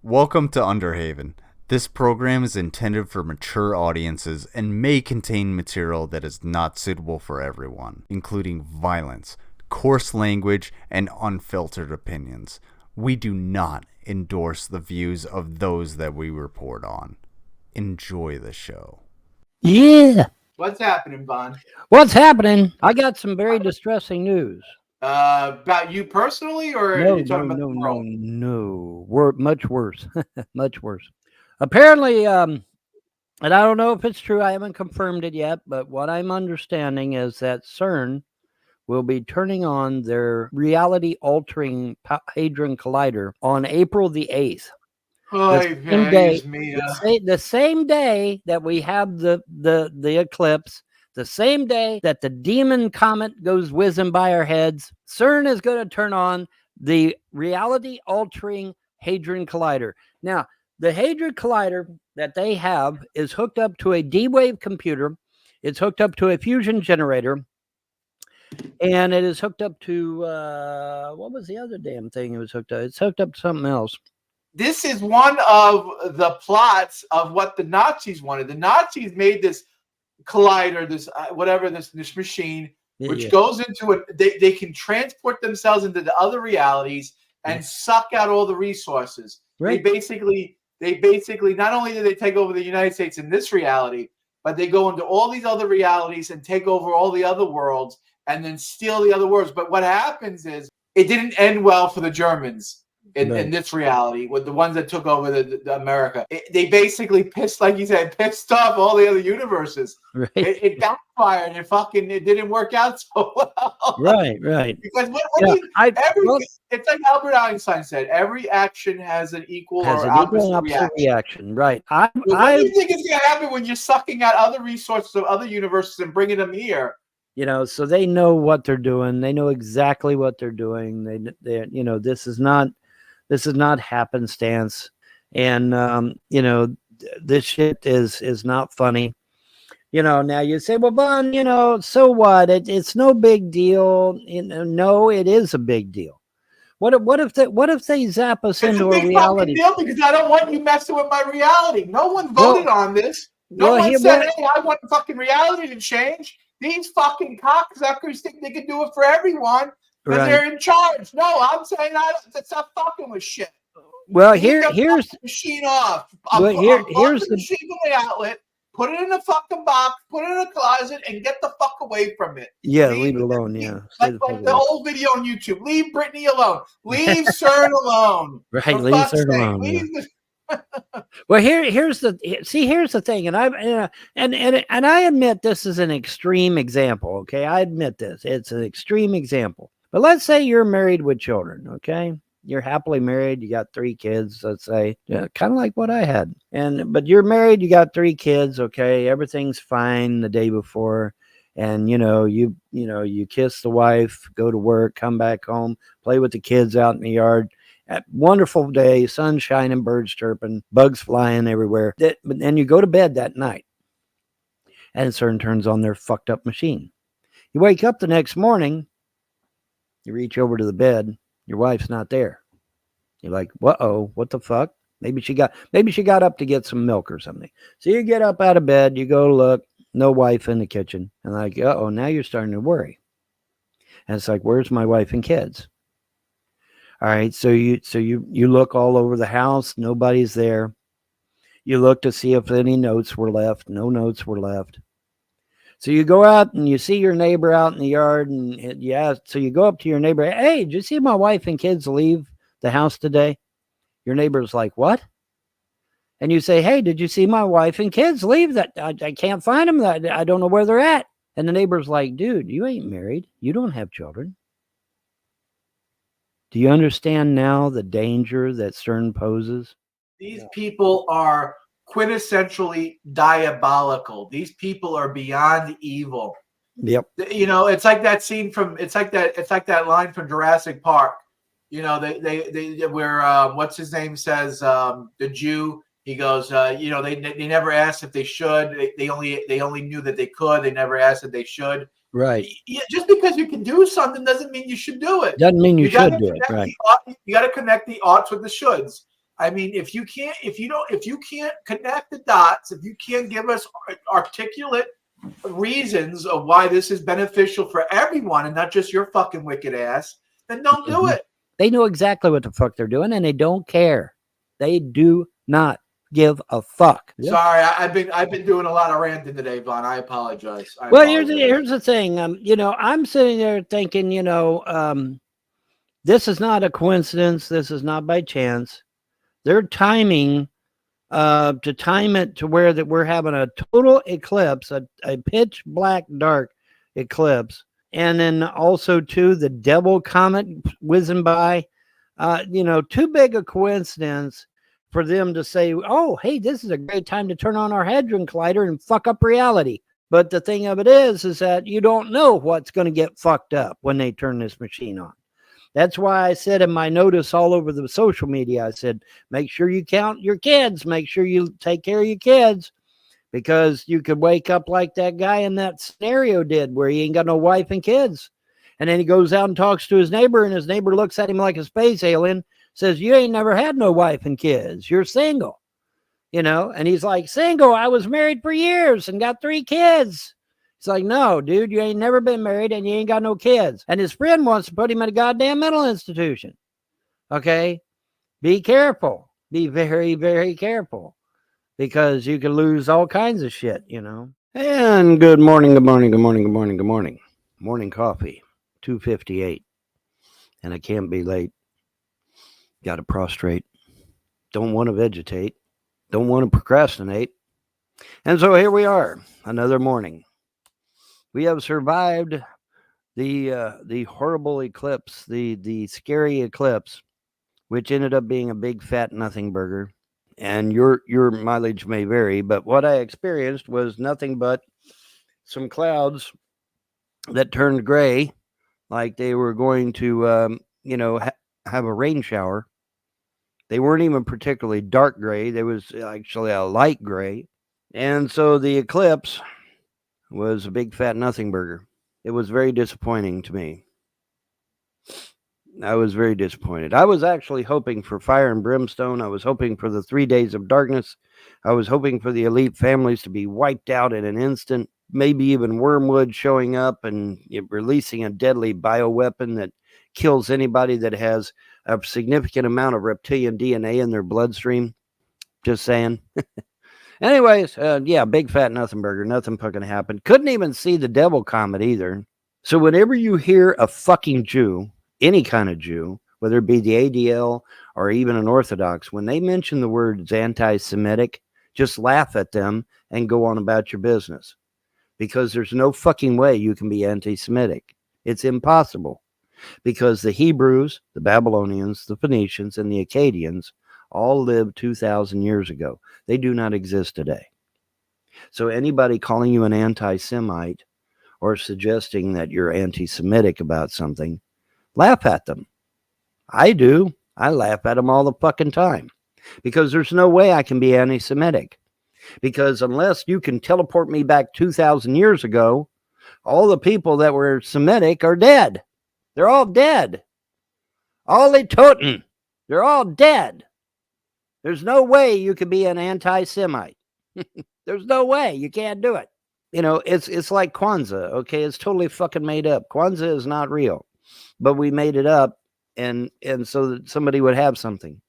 Welcome to Underhaven. This program is intended for mature audiences and may contain material that is not suitable for everyone, including violence, coarse language, and unfiltered opinions. We do not endorse the views of those that we report on. Enjoy the show. Yeah. What's happening, Bond? What's happening? I got some very distressing news. About you personally, or are you talking about the world? No. Much worse. Much worse. Apparently, and I don't know if it's true. I haven't confirmed it yet, but what I'm understanding is that CERN will be turning on their reality-altering Hadron Collider on April the 8th. The same day that we have the eclipse, the same day that the demon comet goes whizzing by our heads, CERN is going to turn on the reality-altering Hadron Collider. Now, the Hadron Collider that they have is hooked up to a D-Wave computer. It's hooked up to a fusion generator. And it is hooked up to, what was the other damn thing it was hooked up? It's hooked up to something else. This is one of the plots of what the Nazis wanted. The Nazis made this collider, this this machine, which goes into it. They can transport themselves into the other realities and suck out all the resources. Right. They basically not only do they take over the United States in this reality, but they go into all these other realities and take over all the other worlds and then steal the other worlds. But what happens is it didn't end well for the Germans. In this reality, with the ones that took over the America, they basically pissed off all the other universes. Right. It backfired. It didn't work out so well. Right. Because it's like Albert Einstein said: every action has an equal or opposite reaction. Right. What do you think is going to happen when you're sucking out other resources of other universes and bringing them here? So they know what they're doing. They know exactly what they're doing. They this is not happenstance. And, this shit is not funny. Now you say, well, Bun, so what? It's no big deal. No, it is a big deal. What if they zap us into a reality? Deal because I don't want you messing with my reality. No one voted on this. No one said, hey, I want fucking reality to change. These fucking cocksuckers think they can do it for everyone. Because they're in charge. No, I'm saying that's not fucking with shit. Well, here's the machine off. Here's the machine from the outlet. Put it in a fucking box. Put it in a closet and get the fuck away from it. Yeah, leave it alone. Like the old video on YouTube. Leave Britney alone. Leave CERN alone. Right, leave CERN alone. Well, here's the thing, and I admit this is an extreme example. Okay, I admit this. It's an extreme example. But let's say you're married with children, okay? You're happily married. You got 3 kids, let's say. Yeah, kind of like what I had. But you're married. You got 3 kids, okay? Everything's fine the day before. And, you kiss the wife, go to work, come back home, play with the kids out in the yard. Wonderful day, sun shining, birds chirping, bugs flying everywhere. But then you go to bed that night. And CERN turns on their fucked up machine. You wake up the next morning. You reach over to the bed, your wife's not there. You're like, uh-oh, what the fuck? Maybe she got up to get some milk or something. So you get up out of bed, you go look, no wife in the kitchen. And like, uh-oh, now you're starting to worry. And it's like, where's my wife and kids? All right, so you look all over the house, nobody's there. You look to see if any notes were left. No notes were left. So you go out and you see your neighbor out in the yard, and so you go up to your neighbor. Hey, did you see my wife and kids leave the house today? Your neighbor's like, what? And you say, hey, did you see my wife and kids leave? That I can't find them. I don't know where they're at. And the neighbor's like, dude, you ain't married. You don't have children. Do you understand now the danger that CERN poses? These people are quintessentially diabolical. These people are beyond evil. Yep. It's like that scene it's like that line from Jurassic Park. They where what's his name says the Jew. He goes, they never asked if they should. They only knew that they could. They never asked if they should. Right. Just because you can do something doesn't mean you should do it. Doesn't mean you should do it. Right. You got to connect the oughts with the shoulds. I mean, if you can't connect the dots, if you can't give us articulate reasons of why this is beneficial for everyone and not just your fucking wicked ass, then don't do it. They know exactly what the fuck they're doing, and they don't care. They do not give a fuck. Sorry, I've been doing a lot of ranting today, Vaughn. I apologize. Here's the thing. I'm sitting there thinking, this is not a coincidence. This is not by chance. They're timing to time it to where that we're having a total eclipse, a pitch black dark eclipse. And then also too, the devil comet whizzing by, too big a coincidence for them to say, oh, hey, this is a great time to turn on our Hadron Collider and fuck up reality. But the thing of it is that you don't know what's going to get fucked up when they turn this machine on. That's why I said in my notice all over the social media, I said, make sure you count your kids. Make sure you take care of your kids, because you could wake up like that guy in that scenario did, where he ain't got no wife and kids. And then he goes out and talks to his neighbor, and his neighbor looks at him like a space alien, says, you ain't never had no wife and kids. You're single, and he's like, single. I was married for years and got 3 kids. It's like, no, dude, you ain't never been married and you ain't got no kids. And his friend wants to put him in a goddamn mental institution. Okay? Be careful. Be very, very careful, because you could lose all kinds of shit, And good morning, good morning, good morning, good morning, good morning. Morning coffee, 2:58. And I can't be late. Got to prostrate. Don't want to vegetate. Don't want to procrastinate. And so here we are, another morning. We have survived the horrible eclipse, the scary eclipse, which ended up being a big fat Nothingburger. And your mileage may vary, but what I experienced was nothing but some clouds that turned gray, like they were going to, have a rain shower. They weren't even particularly dark gray. There was actually a light gray. And so the eclipse was a big fat Nothingburger. It was very disappointing to me. I was very disappointed. I was actually hoping for fire and brimstone. I was hoping for the 3 days of darkness. I was hoping for the elite families to be wiped out in an instant. Maybe even Wormwood showing up and releasing a deadly bioweapon that kills anybody that has a significant amount of reptilian DNA in their bloodstream. Just saying. Anyways, big fat Nothingburger. Nothing fucking happened. Couldn't even see the devil comet either. So whenever you hear a fucking Jew, any kind of Jew, whether it be the ADL or even an Orthodox, when they mention the words anti-Semitic, just laugh at them and go on about your business. Because there's no fucking way you can be anti-Semitic. It's impossible. Because the Hebrews, the Babylonians, the Phoenicians, and the Akkadians all lived 2,000 years ago. They do not exist today. So anybody calling you an anti-Semite or suggesting that you're anti-Semitic about something, laugh at them. I do. I laugh at them all the fucking time. Because there's no way I can be anti-Semitic. Because unless you can teleport me back 2,000 years ago, all the people that were Semitic are dead. They're all dead. All they toten. They're all dead. There's no way you can be an anti-Semite. There's no way. You can't do it. It's like Kwanzaa, okay? It's totally fucking made up. Kwanzaa is not real. But we made it up and so that somebody would have something.